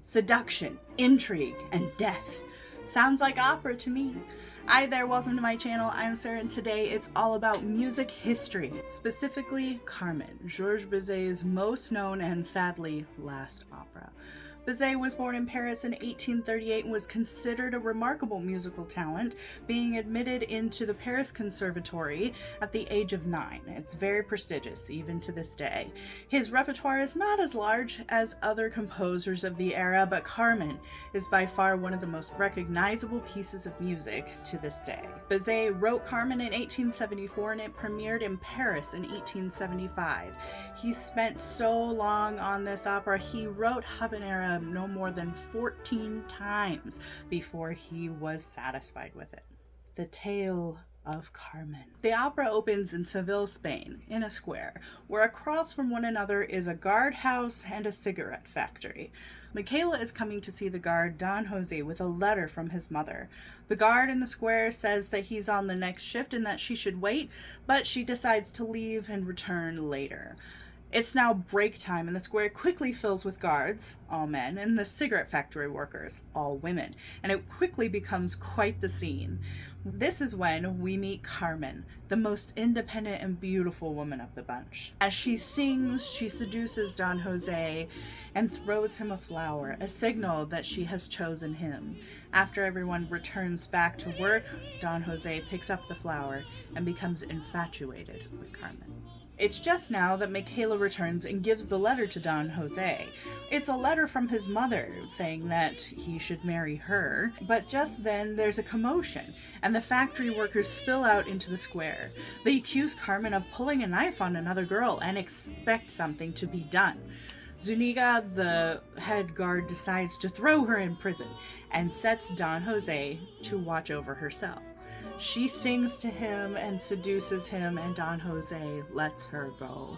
Seduction, Intrigue, and Death. Sounds like opera to me. Hi there, welcome to my channel. I'm Sarah, and today it's all about music history, specifically Carmen, Georges Bizet's most known and sadly last opera. Bizet was born in Paris in 1838 and was considered a remarkable musical talent, being admitted into the Paris Conservatory at the age of 9. It's very prestigious, even to this day. His repertoire is not as large as other composers of the era, but Carmen is by far one of the most recognizable pieces of music to this day. Bizet wrote Carmen in 1874 and it premiered in Paris in 1875. He spent so long on this opera, he wrote Habanera no more than 14 times before he was satisfied with it. The Tale of Carmen. The opera opens in Seville, Spain, in a square, where across from one another is a guardhouse and a cigarette factory. Michaela is coming to see the guard, Don Jose, with a letter from his mother. The guard in the square says that he's on the next shift and that she should wait, but she decides to leave and return later. It's now break time, and the square quickly fills with guards, all men, and the cigarette factory workers, all women, and it quickly becomes quite the scene. This is when we meet Carmen, the most independent and beautiful woman of the bunch. As she sings, she seduces Don Jose and throws him a flower, a signal that she has chosen him. After everyone returns back to work, Don Jose picks up the flower and becomes infatuated with Carmen. It's just now that Michaela returns and gives the letter to Don Jose. It's a letter from his mother saying that he should marry her, but just then there's a commotion and the factory workers spill out into the square. They accuse Carmen of pulling a knife on another girl and expect something to be done. Zuniga, the head guard, decides to throw her in prison and sets Don Jose to watch over her cell. She sings to him and seduces him, and Don Jose lets her go.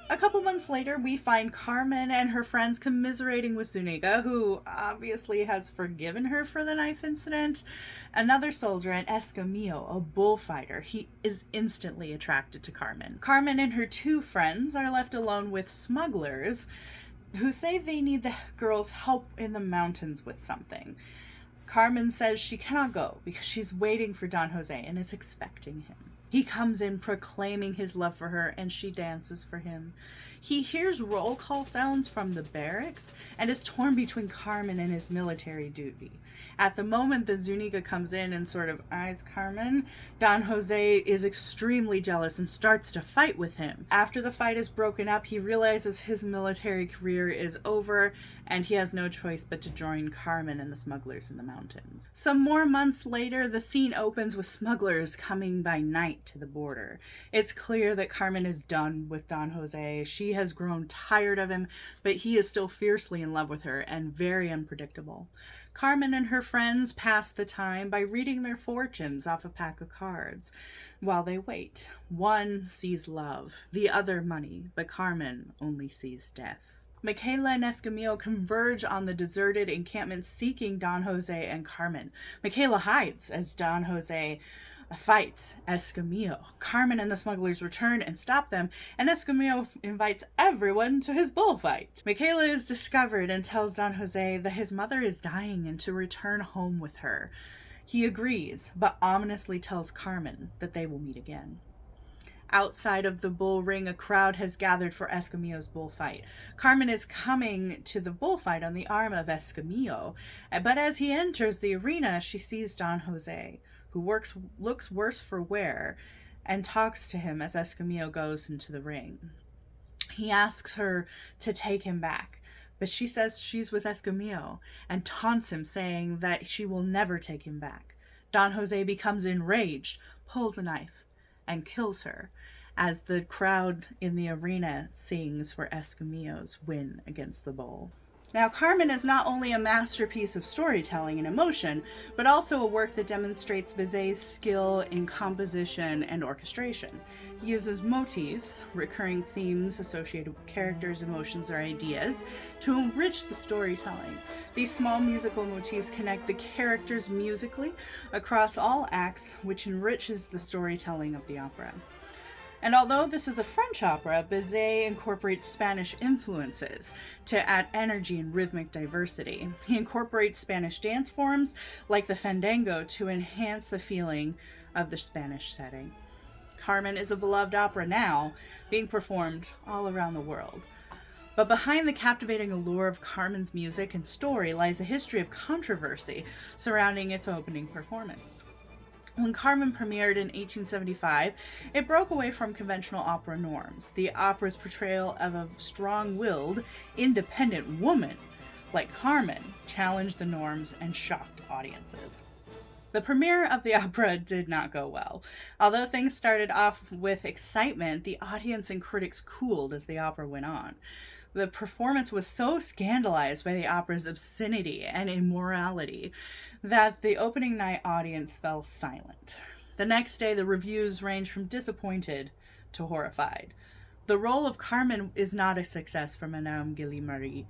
A couple months later, we find Carmen and her friends commiserating with Zuniga, who obviously has forgiven her for the knife incident. Another soldier, an Escamillo, a bullfighter, he is instantly attracted to Carmen. Carmen and her two friends are left alone with smugglers who say they need the girl's help in the mountains with something. Carmen says she cannot go because she's waiting for Don Jose and is expecting him. He comes in proclaiming his love for her and she dances for him. He hears roll call sounds from the barracks and is torn between Carmen and his military duty. At the moment that Zuniga comes in and sort of eyes Carmen, Don Jose is extremely jealous and starts to fight with him. After the fight is broken up, he realizes his military career is over and he has no choice but to join Carmen and the smugglers in the mountains. Some more months later, the scene opens with smugglers coming by night to the border. It's clear that Carmen is done with Don Jose. She has grown tired of him, but he is still fiercely in love with her and very unpredictable. Carmen and her friends pass the time by reading their fortunes off a pack of cards while they wait. One sees love, the other money, but Carmen only sees death. Michaela and Escamillo converge on the deserted encampment seeking Don Jose and Carmen. Michaela hides as Don Jose fights Escamillo. Carmen and the smugglers return and stop them, and Escamillo invites everyone to his bullfight. Michaela is discovered and tells Don Jose that his mother is dying and to return home with her. He agrees, but ominously tells Carmen that they will meet again. Outside of the bull ring, a crowd has gathered for Escamillo's bullfight. Carmen is coming to the bullfight on the arm of Escamillo, but as he enters the arena, she sees Don Jose, who looks worse for wear, and talks to him as Escamillo goes into the ring. He asks her to take him back, but she says she's with Escamillo and taunts him, saying that she will never take him back. Don Jose becomes enraged, pulls a knife, and kills her as the crowd in the arena sings for Escamillo's win against the bull. Now, Carmen is not only a masterpiece of storytelling and emotion, but also a work that demonstrates Bizet's skill in composition and orchestration. He uses motifs, recurring themes associated with characters, emotions, or ideas, to enrich the storytelling. These small musical motifs connect the characters musically across all acts, which enriches the storytelling of the opera. And although this is a French opera, Bizet incorporates Spanish influences to add energy and rhythmic diversity. He incorporates Spanish dance forms like the fandango to enhance the feeling of the Spanish setting. Carmen is a beloved opera now, being performed all around the world. But behind the captivating allure of Carmen's music and story lies a history of controversy surrounding its opening performance. When Carmen premiered in 1875, it broke away from conventional opera norms. The opera's portrayal of a strong-willed, independent woman like Carmen challenged the norms and shocked audiences. The premiere of the opera did not go well. Although things started off with excitement, the audience and critics cooled as the opera went on. The performance was so scandalized by the opera's obscenity and immorality that the opening night audience fell silent. The next day, the reviews ranged from disappointed to horrified. The role of Carmen is not a success for Madame Guilly-Marie.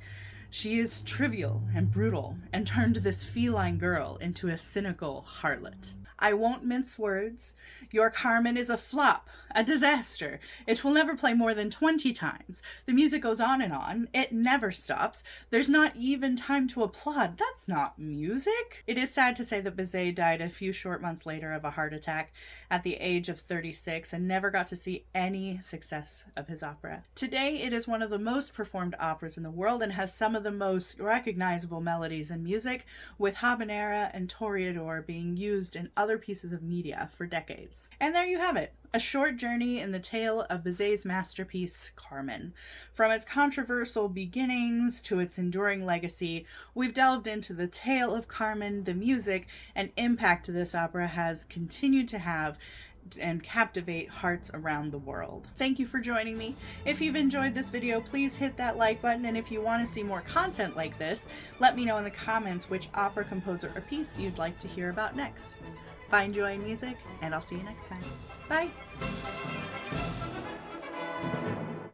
She is trivial and brutal and turned this feline girl into a cynical harlot. I won't mince words. Your Carmen is a flop, a disaster. It will never play more than 20 times. The music goes on and on. It never stops. There's not even time to applaud. That's not music. It is sad to say that Bizet died a few short months later of a heart attack at the age of 36 and never got to see any success of his opera. Today, it is one of the most performed operas in the world and has some of the most recognizable melodies and music, with habanera and toreador being used in other pieces of media for decades. And there you have it, a short journey in the tale of Bizet's masterpiece, Carmen. From its controversial beginnings to its enduring legacy, we've delved into the tale of Carmen, the music, and impact this opera has continued to have and captivate hearts around the world. Thank you for joining me. If you've enjoyed this video, please hit that like button, and if you want to see more content like this, let me know in the comments which opera composer or piece you'd like to hear about next. Bye, enjoying music, and I'll see you next time. Bye!